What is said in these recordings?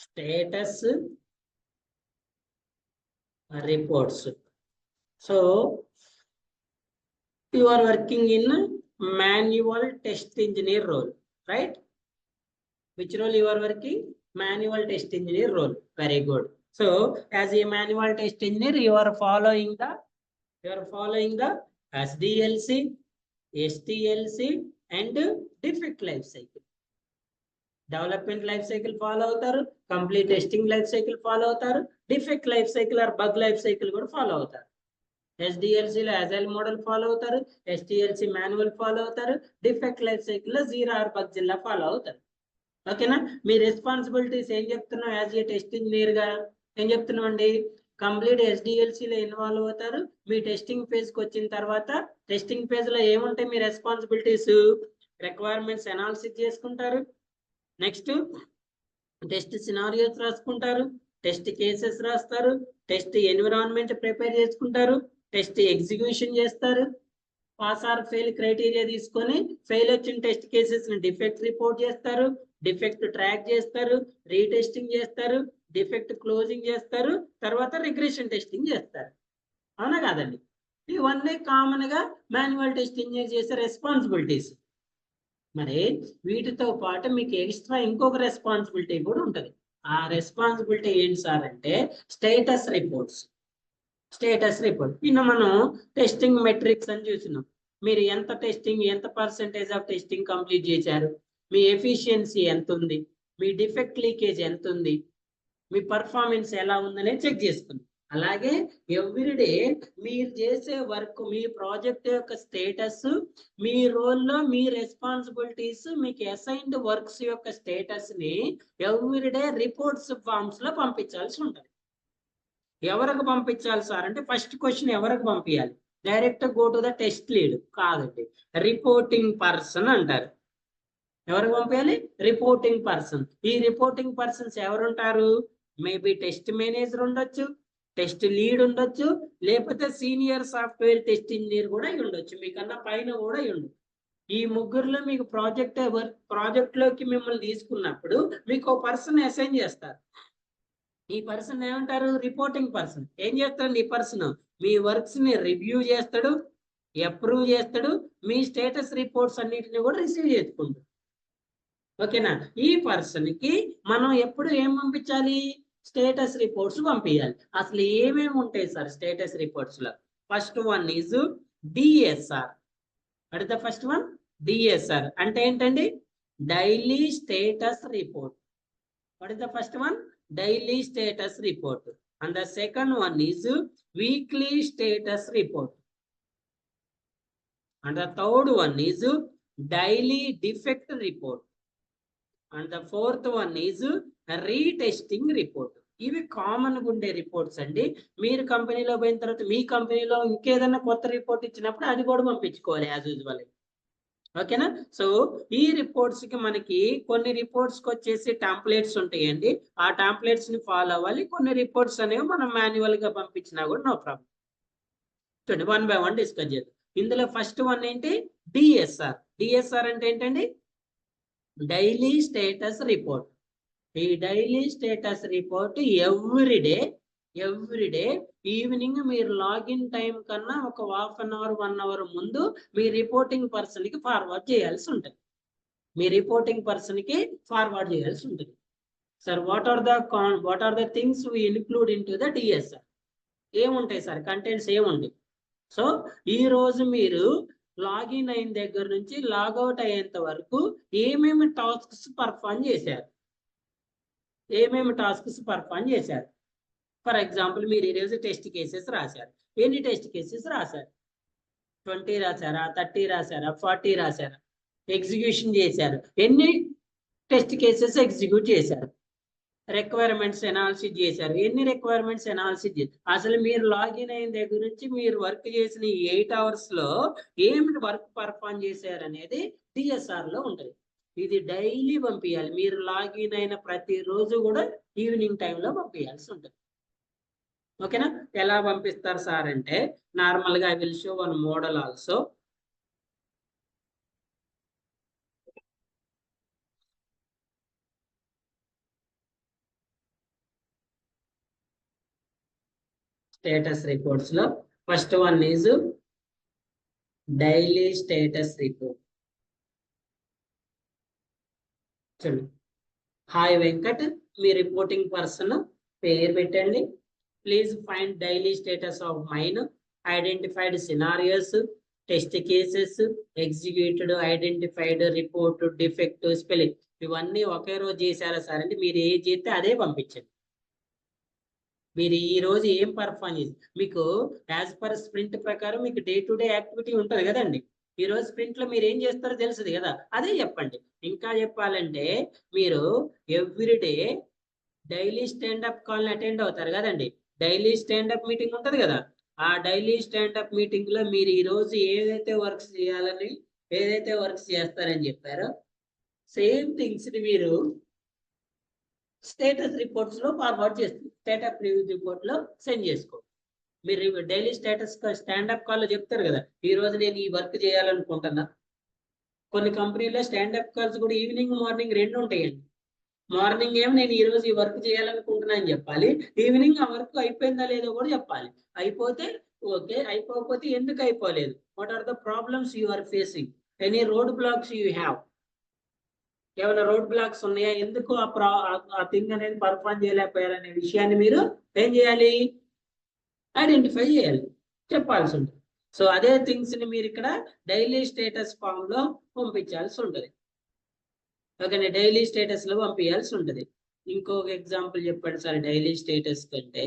Status reports. So you are working in manual test engineer role, right? Which role you are working? Manual test engineer role. Very good. So as a manual test engineer, you are following the SDLC, STLC and defect life cycle. Development life cycle follow అవుతారు, complete testing life cycle follow అవుతారు, defect life cycle or bug life cycle కూడా follow అవుతారు. SDLC లో agile model follow అవుతారు, STLC manual follow అవుతారు, defect life cycle లో zero or bug జిల్లా follow అవుతారు. ఓకేనా? మీ రెస్పాన్సిబిలిటీస్ ఏం చెప్తున్నాం యాజ్ ఏ టెస్ట్ ఇంజనీర్ గా? ఏం చెప్తున్నాం అండి? కంప్లీట్ SDLC లో ఇన్వాల్వ్ అవుతారు. మీ టెస్టింగ్ ఫేజ్ కి వచ్చిన తర్వాత టెస్టింగ్ ఫేజ్ లో ఏముంటాయి మీ రెస్పాన్సిబిలిటీస్? రిక్వైర్మెంట్స్ అనాలిసిస్ చేసుకుంటారు, నెక్స్ట్ టెస్ట్ సినారియోస్ రాసుకుంటారు, టెస్ట్ కేసెస్ రాస్తారు, టెస్ట్ ఎన్విరాన్మెంట్ ప్రిపేర్ చేసుకుంటారు, టెస్ట్ ఎగ్జిక్యూషన్ చేస్తారు, పాస్ ఆర్ ఫెయిల్ క్రైటీరియా తీసుకొని ఫెయిల్ వచ్చిన టెస్ట్ కేసెస్ ని డిఫెక్ట్ రిపోర్ట్ చేస్తారు, డిఫెక్ట్ ట్రాక్ చేస్తారు, రీటెస్టింగ్ చేస్తారు, డిఫెక్ట్ క్లోజింగ్ చేస్తారు, తర్వాత రిగ్రెషన్ టెస్టింగ్ చేస్తారు. అవునా కాదండి? ఇవన్నీ కామన్ గా మాన్యువల్ టెస్ట్ ఇంజనీర్ చేసే రెస్పాన్సిబిలిటీస్. మరి వీటితో పాటు మీకు ఎక్స్ట్రా ఇంకొక రెస్పాన్సిబిలిటీ కూడా ఉంటుంది. ఆ రెస్పాన్సిబిలిటీ ఏంటి సార్ అంటే స్టేటస్ రిపోర్ట్స్. స్టేటస్ రిపోర్ట్ నిన్న మనం టెస్టింగ్ మెట్రిక్స్ అని చూసినాం. మీరు ఎంత టెస్టింగ్, ఎంత పర్సెంటేజ్ ఆఫ్ టెస్టింగ్ కంప్లీట్ చేశారు, మీ ఎఫిషియన్సీ ఎంత ఉంది, మీ డిఫెక్ట్ లీకేజ్ ఎంత ఉంది, మీ పర్ఫార్మెన్స్ ఎలా ఉందనే చెక్ చేసుకుంది. అలాగే ఎవ్రీడే మీరు చేసే వర్క్, మీ ప్రాజెక్ట్ యొక్క స్టేటస్, మీ రోల్లో మీ రెస్పాన్సిబిలిటీస్, మీకు అసైన్డ్ వర్క్స్ యొక్క స్టేటస్ ని ఎవ్రీడే రిపోర్ట్స్ ఫామ్స్ లో పంపించాల్సి ఉంటుంది. ఎవరికి పంపించాలి సార్ అంటే ఫస్ట్ క్వశ్చన్ ఎవరికి పంపించాలి? Direct go to the test lead కాదండి, రిపోర్టింగ్ పర్సన్ అంటారు. ఎవరికి పంపించాలి? Reporting person. ఈ రిపోర్టింగ్ పర్సన్స్ ఎవరుంటారు? మేబీ టెస్ట్ మేనేజర్ ఉండొచ్చు, టెస్ట్ లీడ్ ఉండొచ్చు, లేకపోతే సీనియర్ సాఫ్ట్వేర్ టెస్ట్ ఇంజనీర్ కూడా ఉండొచ్చు, మీకన్నా పైన కూడా ఉండొచ్చు. ఈ ముగ్గురులో మీకు ప్రాజెక్ట్ లోకి మిమ్మల్ని తీసుకున్నప్పుడు మీకు ఒక పర్సన్ అసైన్ చేస్తారు. ఈ పర్సన్ ఏమంటారు? Reporting person. ఏం చేస్తాడు ఈ పర్సన్? మీ వర్క్స్ ని రివ్యూ చేస్తాడు, అప్రూవ్ చేస్తాడు, మీ స్టేటస్ రిపోర్ట్స్ అన్నిటిని కూడా రిసీవ్ చేసుకుంటాడు. ఓకేనా? ఈ పర్సన్ కి మనం ఎప్పుడు ఏం పంపించాలి? స్టేటస్ రిపోర్ట్స్ పంపించాలి. అసలు ఏమేమి ఉంటాయి సార్ స్టేటస్ రిపోర్ట్స్ లో? First one is DSR. What is the first one? DSR అంటే ఏంటండి? Daily status report. What is the first one? Daily status report. And the second one is weekly status report. And the third one is daily defect report. And the fourth one is retesting report. ఇవి common గా ఉండే reports అండి. మీరు కంపెనీలో పోయిన తర్వాత మీ కంపెనీలో ఇంకేదైనా కొత్త రిపోర్ట్ ఇచ్చినప్పుడు అది కూడా పంపించుకోవాలి యాజ్ యూజువల్. ఓకేనా? సో ఈ రిపోర్ట్స్ కి మనకి కొన్ని రిపోర్ట్స్ కి వచ్చేసి టెంప్లెట్స్ ఉంటాయండి. ఆ టెంప్లెట్స్ ని ఫాలో అవ్వాలి. కొన్ని రిపోర్ట్స్ అనేవి మనం మాన్యువల్ గా పంపించినా కూడా నో ప్రాబ్లం. చూడండి, వన్ బై వన్ డిస్కస్ చేద్దాం. ఇందులో ఫస్ట్ వన్ ఏంటి? డిఎస్ఆర్. డిఎస్ఆర్ అంటే ఏంటండి? Daily status report. ఈ daily status report everyday evening మీరు లాగిన్ టైం కన్నా ఒక హాఫ్ అన్ అవర్ 1 అవర్ ముందు మీ రిపోర్టింగ్ పర్సన్ కి ఫార్వర్డ్ చేయాల్సి ఉంటుంది. మీ రిపోర్టింగ్ పర్సన్ కి ఫార్వర్డ్ చేయాల్సి ఉంటుంది. Sir what are the things we include in to the DSR? ఏముంటాయి సార్? కంటెంట్స్ ఏముంటాయి? సో ఈ రోజు మీరు లాగిన్ అయిన దగ్గర నుంచి లాగౌట్ అయ్యేంత వరకు ఏమేమి టాస్క్స్ పర్ఫామ్ చేశారు, ఫర్ ఎగ్జాంపుల్ మీరు ఈరోజు టెస్ట్ కేసెస్ రాశారు. ఎన్ని టెస్ట్ కేసెస్ రాశారు? 20 రాశారా, 30 రాశారా, 40 రాశారా? ఎగ్జిక్యూషన్ చేశారు. ఎన్ని టెస్ట్ కేసెస్ ఎగ్జిక్యూట్ చేశారు? రిక్వైర్మెంట్స్ ఎనాలిసిస్ చేశారు. ఎన్ని రిక్వైర్మెంట్స్ ఎనాలిసిస్ చేశారు? అసలు మీరు లాగిన్ అయిన దగ్గర నుంచి మీరు వర్క్ చేసిన 8 అవర్స్ లో ఏమిటి వర్క్ పర్ఫామ్ చేశారు అనేది డిఎస్ఆర్ లో ఉంటుంది. ఇది డైలీ పంపించాలి. మీరు లాగిన్ అయిన ప్రతి రోజు కూడా ఈవినింగ్ టైంలో పంపించాల్సి ఉంటుంది. ఓకేనా? ఎలా పంపిస్తారు సార్ అంటే నార్మల్ గా I will show one model also. Status reports లో first one is daily status report. చూడండి, హాయ్ వెంకట్, మీ రిపోర్టింగ్ పర్సన్ పేరు పెట్టండి. Please find daily status of mine, identified scenarios, test cases, executed, identified, report, defect, spelling. ఇవన్నీ ఒకే రోజు చేశారా sir అంటే మీరు ఏది చేస్తే అదే పంపించండి. మీరు ఈ రోజు ఏం పర్ఫార్మ్ చేసి మీకు యాజ్ పర్ స్ప్రింట్ ప్రకారం మీకు డే టు డే యాక్టివిటీ ఉంటుంది కదండి. ఈ రోజు స్ప్రింట్ లో మీరు ఏం చేస్తారో తెలుస్తుంది కదా, అదే చెప్పండి. ఇంకా చెప్పాలంటే మీరు everyday daily standup call attend అవుతారు కదండి. డైలీ స్టాండప్ మీటింగ్ ఉంటుంది కదా, ఆ డైలీ స్టాండప్ మీటింగ్ లో మీరు ఈ రోజు ఏదైతే వర్క్స్ చేయాలని ఏదైతే వర్క్స్ చేస్తారని చెప్పారో సేమ్ థింగ్స్ ని మీరు స్టేటస్ రిపోర్ట్స్ లో ఫార్వర్డ్ చేస్తుంది. స్టేటస్ రివ్యూ రిపోర్ట్ లో సెండ్ చేసుకో. మీరు డైలీ స్టేటస్ స్టాండప్ కాల్ లో చెప్తారు కదా, ఈ రోజు నేను ఈ వర్క్ చేయాలనుకుంటున్నా. కొన్ని కంపెనీలో స్టాండప్ కాల్స్ కూడా ఈవినింగ్ మార్నింగ్ రెండు ఉంటాయండి. మార్నింగ్ ఏమో నేను ఈ రోజు ఈ వర్క్ చేయాలనుకుంటున్నా అని చెప్పాలి, ఈవినింగ్ ఆ వర్క్ అయిపోయిందా లేదో కూడా చెప్పాలి. అయిపోతే ఓకే, అయిపోకపోతే ఎందుకు అయిపోలేదు, what are the problems you are facing, any roadblocks you have, ఏమైనా రోడ్ బ్లాక్స్ ఉన్నాయా, ఎందుకు ఆ థింగ్ అనేది పర్ఫార్మ్ చేయలేకపోయారనే విషయాన్ని మీరు ఏం చేయాలి, ఐడెంటిఫై చేయాలి, చెప్పాల్సి ఉంటుంది. సో అదే థింగ్స్ ని మీరు ఇక్కడ డైలీ స్టేటస్ ఫామ్ లో పంపించాల్సి ఉంటుంది. ఓకే, డైలీ స్టేటస్ లో పంపించాల్సి ఉంటుంది. ఇంకొక ఎగ్జాంపుల్ చెప్పండి సార్ డైలీ స్టేటస్ కంటే.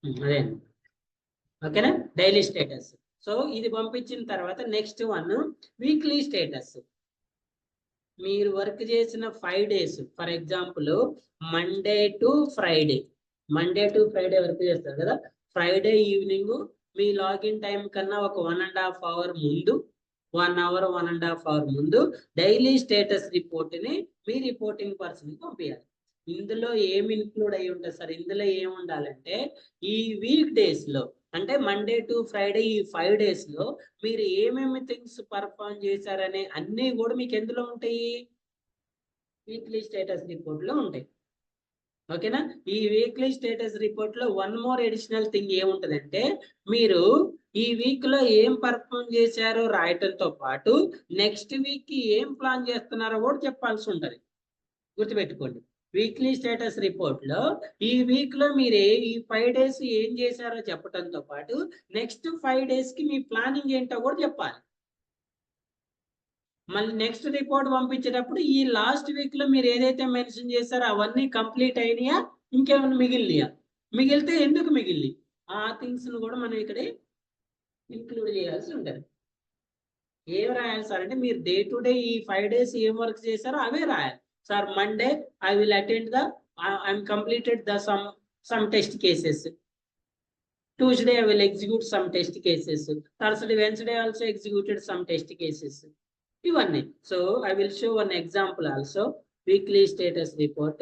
అదే, ఓకేనా, డైలీ స్టేటస్. సో ఇది పంపించిన తర్వాత నెక్స్ట్ వన్ వీక్లీ స్టేటస్. మీరు వర్క్ చేసిన 5 days, for example Monday to Friday work చేస్తారు కదా, ఫ్రైడే ఈవినింగ్ మీ లాగిన్ టైం కన్నా ఒక 1.5 hour ముందు, 1 hour 1.5 hour ముందు డైలీ స్టేటస్ రిపోర్ట్ ని మీ రిపోర్టింగ్ పర్సన్ కి పంపించాలి. ఇందులో ఏమి ఇన్క్లూడ్ అయి ఉంటుంది సార్, ఇందులో ఏమి ఉండాలంటే ఈ వీక్ డేస్ లో అంటే మండే టు ఫ్రైడే ఈ 5 days లో మీరు ఏమేమి థింగ్స్ పర్ఫార్మ్ చేశారనే అన్ని కూడా మీకు ఎందులో ఉంటాయి, వీక్లీ స్టేటస్ రిపోర్ట్ లో ఉంటాయి. ఓకేనా, ఈ వీక్లీ స్టేటస్ రిపోర్ట్ లో వన్ మోర్ అడిషనల్ థింగ్ ఏముంటదంటే మీరు ఈ వీక్ లో ఏం పర్ఫార్మ్ చేశారో రాయటంతో పాటు నెక్స్ట్ వీక్ కి ఏం ప్లాన్ చేస్తున్నారో కూడా చెప్పాల్సి ఉంటది. గుర్తుపెట్టుకోండి, వీక్లీ స్టేటస్ రిపోర్ట్ లో ఈ వీక్ లో మీరు ఈ 5 days ఏం చేశారో చెప్పడంతో పాటు నెక్స్ట్ 5 days కి మీ ప్లానింగ్ ఏంటో కూడా చెప్పాలి. మళ్ళీ నెక్స్ట్ రిపోర్ట్ పంపించేటప్పుడు ఈ లాస్ట్ వీక్ లో మీరు ఏదైతే మెన్షన్ చేశారో అవన్నీ కంప్లీట్ అయినాయా, ఇంకేమైనా మిగిలినాయా, మిగిలితే ఎందుకు మిగిలి, ఆ థింగ్స్ ను కూడా మనం ఇక్కడ ఇంక్లూడ్ చేయాల్సి ఉంటుంది. ఏం రాయాలి సార్ అంటే మీరు డే టు డే ఈ 5 days ఏం వర్క్ చేశారో అవే రాయాలి. Sir Monday I will attend the I'm completed the some test cases. Tuesday I will execute some test cases. Thursday, Wednesday also executed some test cases. ఇవన్నీ. So I will show one example also. Weekly status report.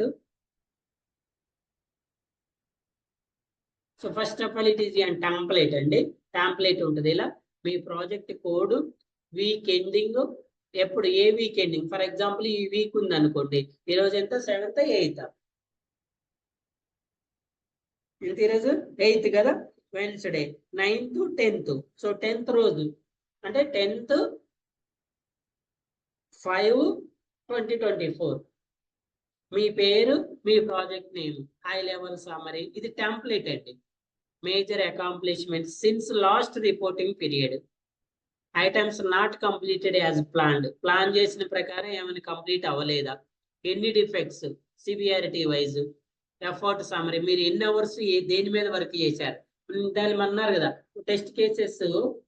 So first of all it is a template అండి. Template ఉంటుంది ఇలా మీ project code, week ending, ఎప్పుడు ఏ week ending, for example ఈ week ఉంది అనుకోండి, ఈరోజు ఎంత 7th 8th, ఎంత ఈరోజు 8th కదా, Wednesday 9th 10th. So 10th రోజు అంటే 10th 5/2024 మీ పేరు, మీ project name, high level summary. ఇది టెంప్లెట్ అండి. Major accomplishment since last reporting period, items not completed as planned, plan చేసిన ప్రకారం ఏమైనా కంప్లీట్ అవ్వలేదా, ఎన్ని defects severity wise, effort summary, మీరు ఎన్ని అవర్స్ దేని మీద వర్క్ చేశారు, దాన్ని అన్నారు కదా టెస్ట్ కేసెస్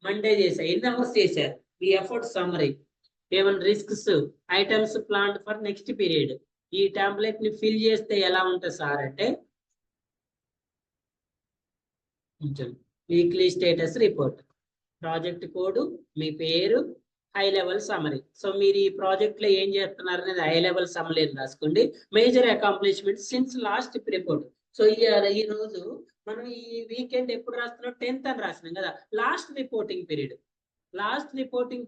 మండే చేశారు, ఎన్ని అవర్స్ చేశారు, ఈ ఎఫర్ట్ సమ్మరీ, ఏమైనా risks, items planned for next period. ఈ టెంప్లెట్ ని ఫిల్ చేస్తే ఎలా ఉంటుంది సార్ అంటే weekly status report, project code, మీ పేరు, హై లెవెల్ సమ్మరీ. సో మీరు ఈ ప్రాజెక్ట్ లో ఏం చేస్తున్నారు అనేది హై లెవెల్ సమ్మరీ రాసుకోండి. Major accomplishment since last report. So ఈ రోజు మనం ఈ వీకెండ్ ఎప్పుడు రాస్తున్నాం, 10th అని రాసినాం కదా, లాస్ట్ రిపోర్టింగ్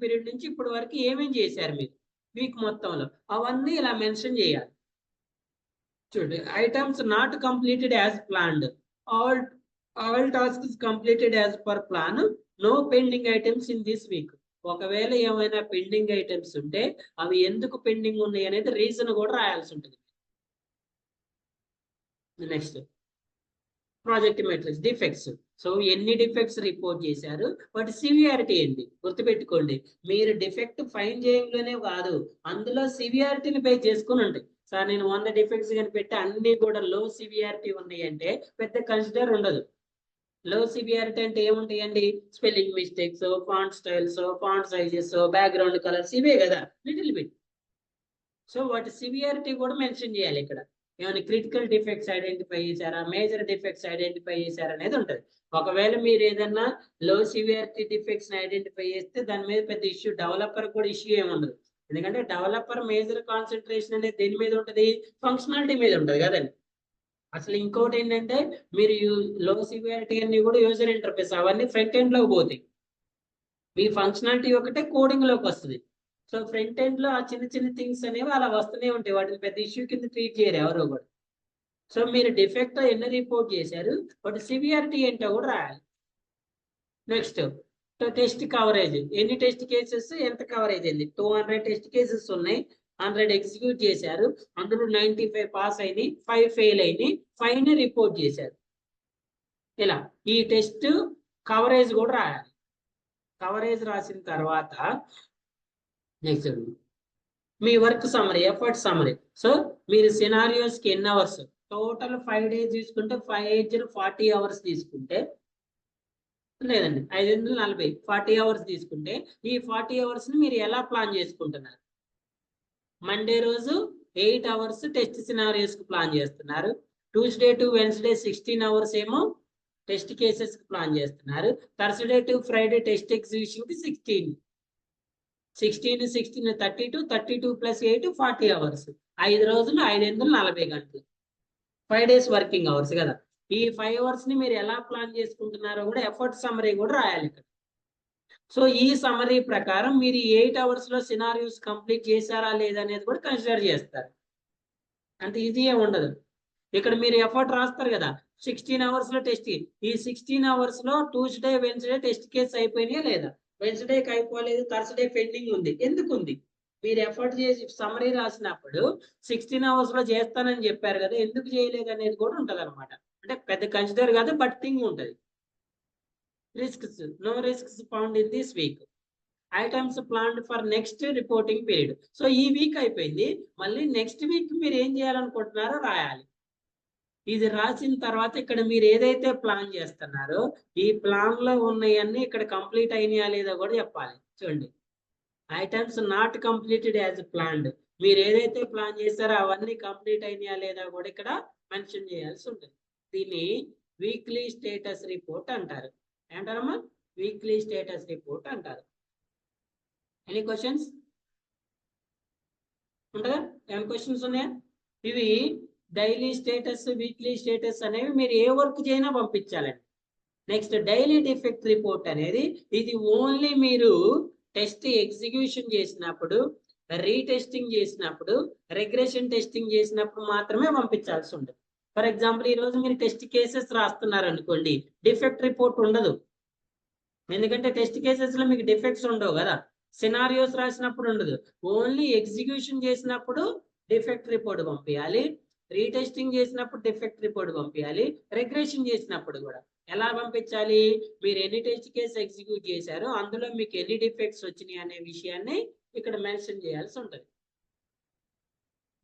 పీరియడ్ నుంచి ఇప్పటి వరకు ఏమేం చేశారు మీరు, వీక్ మొత్తంలో అవన్నీ ఇలా మెన్షన్ చేయాలి. చూడండి, items not completed as planned, all tasks completed as per plan, no pending items in this week. ఒకవేళ ఏమైనా పెండింగ్ ఐటమ్స్ ఉంటే అవి ఎందుకు పెండింగ్ ఉన్నాయి అనేది రీజన్ కూడా రాయాల్సి ఉంటుంది. Next project metrics defects. So ఎన్ని డిఫెక్ట్స్ రిపోర్ట్ చేశారు, వాటి సివియారిటీ ఏంటి గుర్తుపెట్టుకోండి. మీరు డిఫెక్ట్ ఫైన్ చేయడంలోనే కాదు, అందులో సివియారిటీని పే చేసుకుని ఉంటాయి. సార్ నేను 100 డిఫెక్ట్స్ కనిపెట్టి అన్ని కూడా లో సివియారిటీ ఉన్నాయి అంటే పెద్ద కన్సిడర్ ఉండదు. లో సివియారిటీ అంటే ఏముంటాయండి, spelling mistakes, font styles, font sizes, background colours, ఇవే కదా లిటిల్ బిట్. సో వాటి సివియారిటీ కూడా మెన్షన్ చేయాలి. ఇక్కడ ఏమైనా క్రిటికల్ డిఫెక్ట్స్ ఐడెంటిఫై చేశారా, మేజర్ డిఫెక్ట్స్ ఐడెంటిఫై చేశారా అనేది ఉంటుంది. ఒకవేళ మీరు ఏదన్నా లో సివియారిటీ డిఫెక్ట్స్ ఐడెంటిఫై చేస్తే దాని మీద పెద్ద ఇష్యూ, డెవలపర్ కూడా ఇష్యూ ఏముండదు. ఎందుకంటే డెవలపర్ మేజర్ కాన్సన్ట్రేషన్ అనేది దేని మీద ఉంటుంది, ఫంక్షనాలిటీ మీద ఉంటుంది కదండి. అసలు ఇంకోటి ఏంటంటే మీరు లో సివియారిటీ అన్ని కూడా యూజర్ ఇంటర్ఫేస్ అవన్నీ ఫ్రంట్ ఎండ్ లోకి పోతాయి. మీ ఫంక్షనాలిటీ ఒకటే కోడింగ్ లోకి వస్తుంది. సో ఫ్రంట్ ఎండ్ లో ఆ చిన్న చిన్న థింగ్స్ అనేవి అలా వస్తూనే ఉంటాయి, వాటిని పెద్ద ఇష్యూ కింద ట్రీట్ చేయరు ఎవరో కూడా. సో మీరు డిఫెక్ట్ ఎన్ని రిపోర్ట్ చేశారు, వాటి సివియారిటీ ఏంటో కూడా రాయాలి. నెక్స్ట్ టెస్ట్ కవరేజ్, ఎన్ని టెస్ట్ కేసెస్ ఎంత కవరేజ్ అయింది. 200 టెస్ట్ కేసెస్ ఉన్నాయి, 100 ఎగ్జిక్యూట్ చేశారు, అందులో 95 పాస్ అయినాయి, 5 ఫెయిల్ అయినాయి, 5 రిపోర్ట్ చేశారు. ఇలా ఈ టెస్ట్ కవరేజ్ కూడా రాయాలి. కవరేజ్ రాసిన తర్వాత నెక్స్ట్ మీ work summary, effort summary. So మీరు సినారియోస్ కి ఎన్ని అవర్స్, టోటల్ 5 days తీసుకుంటే 5 40 అవర్స్ తీసుకుంటే, లేదండి 540 40 అవర్స్ తీసుకుంటే, ఈ 40 అవర్స్ ని మీరు ఎలా ప్లాన్ చేసుకుంటున్నారు. మండే రోజు 8 అవర్స్ టెస్ట్ సినారియోస్ కి ప్లాన్ చేస్తున్నారు. ట్యూస్డే టు వెన్స్డే 16 అవర్స్ ఏమో టెస్ట్ కేసెస్ కి ప్లాన్ చేస్తున్నారు. Thursday to Friday test execution కి 16 32 32 ప్లస్ 8 40 అవర్స్. 5 రోజులు 540 గంటలు, 5 days వర్కింగ్ అవర్స్ కదా. ఈ 5 అవర్స్ ని మీరు ఎలా ప్లాన్ చేసుకుంటున్నారో కూడా ఎఫర్ట్ సమరీ కూడా రాయాలి ఇక్కడ. సో ఈ సమరీ ప్రకారం మీరు 8 అవర్స్ లో సినారియోస్ కంప్లీట్ చేశారా లేదా అనేది కూడా కన్సిడర్ చేస్తారు. అంత ఈజీగా ఉండదు. ఇక్కడ మీరు ఎఫర్ట్ రాస్తారు కదా, 16 అవర్స్ లో టెస్ట్. ఈ 16 అవర్స్ లో ట్యూస్డే వెన్స్డే టెస్ట్ కేసు అయిపోయినాయా లేదా, వెన్స్డేకి అయిపోలేదు, థర్స్డే పెండింగ్ ఉంది. ఎందుకు ఉంది, మీరు ఎఫర్ట్ చేసి సమరీ రాసినప్పుడు 16 అవర్స్ లో చేస్తానని చెప్పారు కదా, ఎందుకు చేయలేదు అనేది కూడా ఉంటది అనమాట. అంటే పెద్ద కన్సిడర్ కాదు, బట్ థింగ్ ఉంటది. Risks, no risks found in this week, items planned for next reporting period. So ఈ వీక్ అయిపోయింది, మళ్ళీ నెక్స్ట్ వీక్ మీరు ఏం చేయాలనుకుంటున్నారో రాయాలి. ఇది రాసిన తర్వాత ఇక్కడ మీరు ఏదైతే ప్లాన్ చేస్తున్నారో ఈ ప్లాన్ లో ఉన్నాయన్నీ ఇక్కడ కంప్లీట్ అయినాయా లేదా కూడా చెప్పాలి. చూడండి, items not completed as planned, మీరు ఏదైతే ప్లాన్ చేస్తారో అవన్నీ కంప్లీట్ అయినాయా లేదా కూడా ఇక్కడ మెన్షన్ చేయాల్సి ఉంటుంది. దీన్ని వీక్లీ స్టేటస్ రిపోర్ట్ అంటారు. ఏంటారమ్మా, వీక్లీ స్టేటస్ రిపోర్ట్ అంటారు. ఎనీ క్వశ్చన్స్ ఉంటుందా, ఏమైనా క్వశ్చన్స్ ఉన్నాయా? ఇవి డైలీ స్టేటస్, వీక్లీ స్టేటస్ అనేవి మీరు ఏ వర్క్ చేయనా పంపించాలండి. నెక్స్ట్ డైలీ డిఫెక్ట్ రిపోర్ట్ అనేది, ఇది ఓన్లీ మీరు టెస్ట్ ఎగ్జిక్యూషన్ చేసినప్పుడు, రీటెస్టింగ్ చేసినప్పుడు, రిగ్రెషన్ టెస్టింగ్ చేసినప్పుడు మాత్రమే పంపించాల్సి ఉంటుంది. ఫర్ ఎగ్జాంపుల్ ఈ రోజు మీరు టెస్ట్ కేసెస్ రాస్తున్నారు అనుకోండి, డిఫెక్ట్ రిపోర్ట్ ఉండదు. ఎందుకంటే టెస్ట్ కేసెస్ లో మీకు డిఫెక్ట్స్ ఉండవు కదా. సినారియోస్ రాసినప్పుడు ఉండదు, ఓన్లీ ఎగ్జిక్యూషన్ చేసినప్పుడు డిఫెక్ట్ రిపోర్ట్ పంపించాలి, రీటెస్టింగ్ చేసినప్పుడు డిఫెక్ట్ రిపోర్ట్ పంపించాలి, రిగ్రెషన్ చేసినప్పుడు కూడా. ఎలా పంపించాలి, మీరు ఎన్ని టెస్ట్ కేసు ఎగ్జిక్యూట్ చేశారో అందులో మీకు ఎన్ని డిఫెక్ట్స్ వచ్చినాయి అనే విషయాన్ని ఇక్కడ మెన్షన్ చేయాల్సి ఉంటుంది.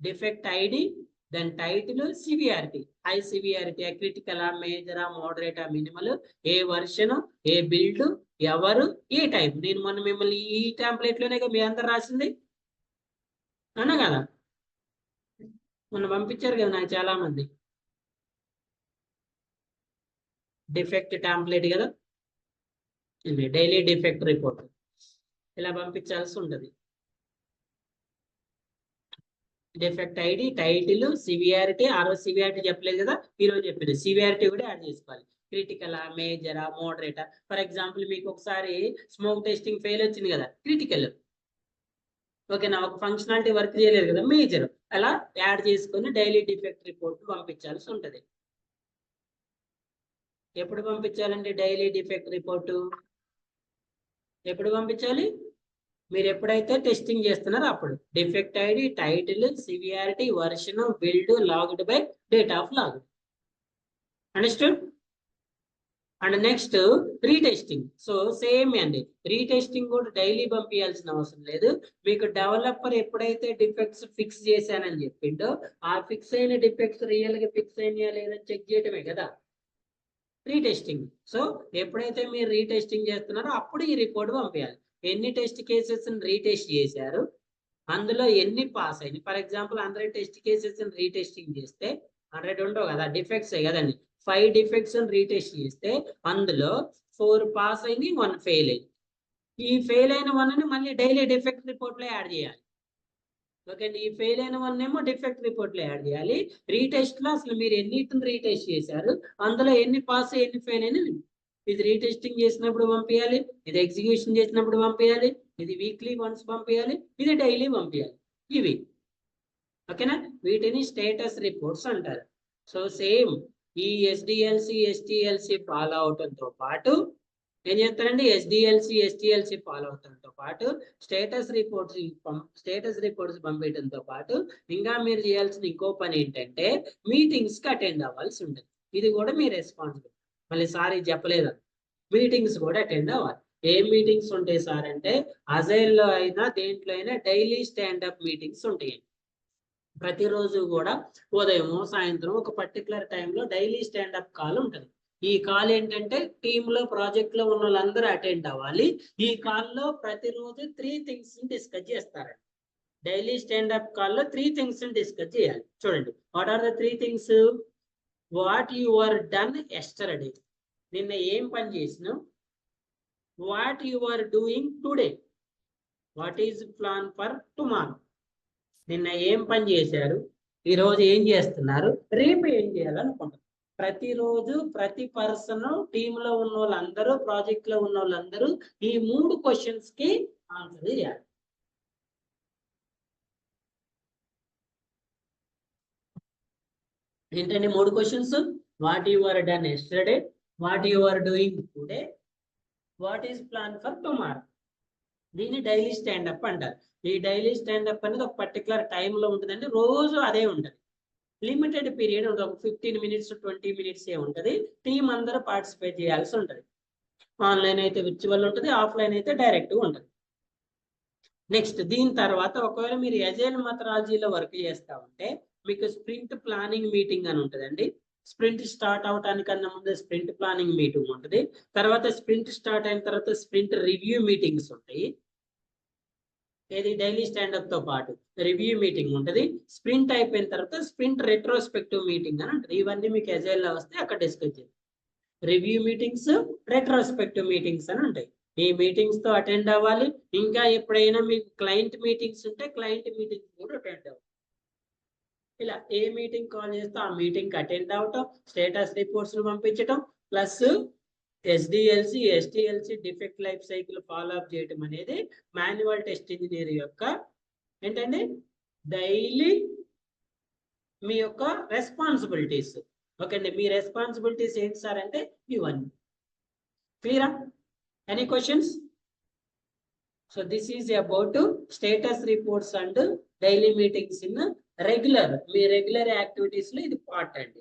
Defect ID, then title, severity, high severity, critical, major, moderate, minimal, a version, a build, ఎవరు, ఏ టైప్. నేను మొన్న మిమ్మల్ని ఈ టెంప్లెట్ లోనే మీ అందరు రాసింది అన్నా కదా, మొన్న పంపించారు కదా నాకు చాలా మంది. డిఫెక్ట్ టెంప్లెట్ కదా, డైలీ డిఫెక్ట్ రిపోర్ట్ ఇలా పంపించాల్సి ఉంటుంది. Defect ID, title, severity. ఆ రోజు సివియారిటీ చెప్పలేదు కదా, ఈ రోజు చెప్పింది సివియారిటీ కూడా యాడ్ చేసుకోవాలి. Critical, major, moderate. For example మీకు ఒకసారి స్మోక్ టెస్టింగ్ ఫెయిల్ వచ్చింది కదా, క్రిటికల్. ఓకేనా, ఒక ఫంక్షనాలిటీ వర్క్ చేయలేదు కదా మేజర్, అలా యాడ్ చేసుకొని డైలీ డిఫెక్ట్ రిపోర్ట్ పంపించాల్సి ఉంటుంది. ఎప్పుడు పంపించాలండి డైలీ డిఫెక్ట్ రిపోర్టు? ఎప్పుడు పంపించాలి? మీరు ఎప్పుడైతే టెస్టింగ్ చేస్తున్నారో అప్పుడు. Defect ID, title, severity, version, build, logged by, date of log. Understood? And next retesting. So same అండి, రీటెస్టింగ్ కూడా డైలీ పంపించాల్సిన అవసరం లేదు. మీకు డెవలపర్ ఎప్పుడైతే డిఫెక్ట్స్ ఫిక్స్ చేశానని చెప్పిండో ఆ ఫిక్స్ అయిన డిఫెక్ట్స్ రియల్ గా ఫిక్స్ అయినా లేదని చెక్ చేయటమే కదా రీటెస్టింగ్. సో ఎప్పుడైతే మీరు రీటెస్టింగ్ చేస్తున్నారో అప్పుడు ఈ రిపోర్ట్ పంపించాలి. ఎన్ని టెస్ట్ కేసెస్ రీటెస్ట్ చేశారు, అందులో ఎన్ని పాస్ అయింది. For example 100 test cases retesting చేస్తే 100 ఉండవు కదా, డిఫెక్ట్స్ కదండి. 5 డిఫెక్ట్స్ రీటెస్ట్ చేస్తే అందులో 4 పాస్ అయింది, 1 ఫెయిల్ అయింది. ఈ ఫెయిల్ అయిన 1 మళ్ళీ డైలీ డిఫెక్ట్ రిపోర్ట్ లో యాడ్ చేయాలి. ఓకే అండి, ఈ ఫెయిల్ అయిన 1 ఏమో డిఫెక్ట్ రిపోర్ట్ లో యాడ్ చేయాలి. రీటెస్ట్ లో అసలు మీరు ఎన్నిటిని రీటెస్ట్ చేశారు, అందులో ఎన్ని పాస్ ఎన్ని ఫెయిల్ అయినా ఇది రీటెస్టింగ్ చేసినప్పుడు పంపించాలి, ఇది ఎగ్జిక్యూషన్ చేసినప్పుడు పంపించాలి, ఇది వీక్లీ వన్స్ పంపించాలి, ఇది డైలీ పంపించాలి. ఇవి ఓకేనా, వీటిని స్టేటస్ రిపోర్ట్స్ అంటారు. సో సేమ్ ఈ ఎస్డిఎల్సి ఎస్టిఎల్సి ఫాలో అవటంతో పాటు ఏం చేస్తారండి, ఎస్డిఎల్సి ఫాలో అవటంతో పాటు స్టేటస్ రిపోర్ట్స్ పంపించడంతో పాటు ఇంకా మీరు చేయాల్సిన ఇంకో పని ఏంటంటే మీటింగ్స్ కి అటెండ్ అవ్వాల్సి ఉంటుంది. ఇది కూడా మీ రెస్పాన్సిబిలిటీ. మళ్ళీ సార్ ఇది చెప్పలేదు, మీటింగ్స్ కూడా అటెండ్ అవ్వాలి. ఏం మీటింగ్స్ ఉంటాయి సార్ అంటే అజైల్లో అయినా దేంట్లో అయినా డైలీ స్టాండప్ మీటింగ్స్ ఉంటాయి. ప్రతిరోజు కూడా ఉదయం సాయంత్రం ఒక పర్టికులర్ టైంలో డైలీ స్టాండప్ కాల్ ఉంటుంది. ఈ కాల్ ఏంటంటే టీమ్ లో ప్రాజెక్ట్ లో ఉన్న వాళ్ళందరూ అటెండ్ అవ్వాలి. ఈ కాల్లో ప్రతిరోజు 3 things డిస్కస్ చేస్తారండి. డైలీ స్టాండప్ కాల్లో 3 things డిస్కస్ చేయాలి. చూడండి, what are the 3 things? What you are done yesterday, నిన్న ఏం పని చేసినావు. What you are doing today, what is plan for tomorrow. నిన్న ఏం పని చేశారు, ఈ రోజు ఏం చేస్తున్నారు, రేపు ఏం చేయాలనుకుంటారు. ప్రతిరోజు ప్రతి పర్సన్ టీమ్ లో ఉన్న వాళ్ళందరూ ప్రాజెక్ట్ లో ఉన్న వాళ్ళందరూ ఈ 3 క్వశ్చన్స్ కి ఆన్సర్ చేయాలి. ఏంటంటే 3 questions, what you are done yesterday, what you are doing today, what is plan for tomorrow. దీన్ని డైలీ స్టాండప్ అంటారు. ఈ డైలీ స్టాండప్ అనేది ఒక పర్టికులర్ టైంలో ఉంటుందండి, రోజు అదే ఉంటుంది. లిమిటెడ్ పీరియడ్ ఉంటుంది, ఒక 15 minutes 20 minutes ఉంటుంది. టీం అందరూ పార్టిసిపేట్ చేయాల్సి ఉంటుంది. ఆన్లైన్ అయితే విర్చువల్ ఉంటుంది, ఆఫ్లైన్ అయితే డైరెక్ట్గా ఉంటుంది. నెక్స్ట్ దీని తర్వాత ఒకవేళ మీరు ఎజైల్ మెథడాలజీలో వర్క్ చేస్తా ఉంటే మీకు స్ప్రింట్ ప్లానింగ్ మీటింగ్ అని ఉంటుందండి. స్ప్రింట్ స్టార్ట్ అవటానికన్నా ముందే స్ప్రింట్ ప్లానింగ్ మీటింగ్ ఉంటుంది. తర్వాత స్ప్రింట్ స్టార్ట్ అయిన తర్వాత స్ప్రింట్ రివ్యూ మీటింగ్స్ ఉంటాయి. ఏది డైలీ స్టాండప్ తో పాటు రివ్యూ మీటింగ్ ఉంటుంది. స్ప్రింట్ అయిపోయిన తర్వాత స్ప్రింట్ రెట్రోస్పెక్టివ్ మీటింగ్ అని ఉంటుంది. ఇవన్నీ మీకు ఎజైల్ లో వస్తే అక్కడ డిస్కస్ చేయండి. రివ్యూ మీటింగ్స్, రెట్రోస్పెక్టివ్ మీటింగ్స్ అని ఉంటాయి. ఈ మీటింగ్స్ తో అటెండ్ అవ్వాలి. ఇంకా ఎప్పుడైనా మీకు క్లయింట్ మీటింగ్స్ ఉంటే క్లయింట్ మీటింగ్స్ కూడా అటెండ్ అవ్వాలి. ఇలా ఏ మీటింగ్ కాల్ చేస్తే ఆ మీటింగ్ అటెండ్ అవటం, స్టేటస్ రిపోర్ట్స్ పంపించడం, plus SDLC STLC defect life cycle follow up చేయడం అనేది మాన్యువల్ టెస్ట్ ఇంజనీర్ యొక్క ఏంటంటే డైలీ మీ యొక్క రెస్పాన్సిబిలిటీస్. ఓకే అండి, మీ రెస్పాన్సిబిలిటీస్ ఏంటి సార్ అంటే ఇవన్నీ. క్లియరా? Any questions? So this is about status reports and daily meetings in regular, మీ రెగ్యులర్ యాక్టివిటీస్ లో ఇది పార్ట్ అండి.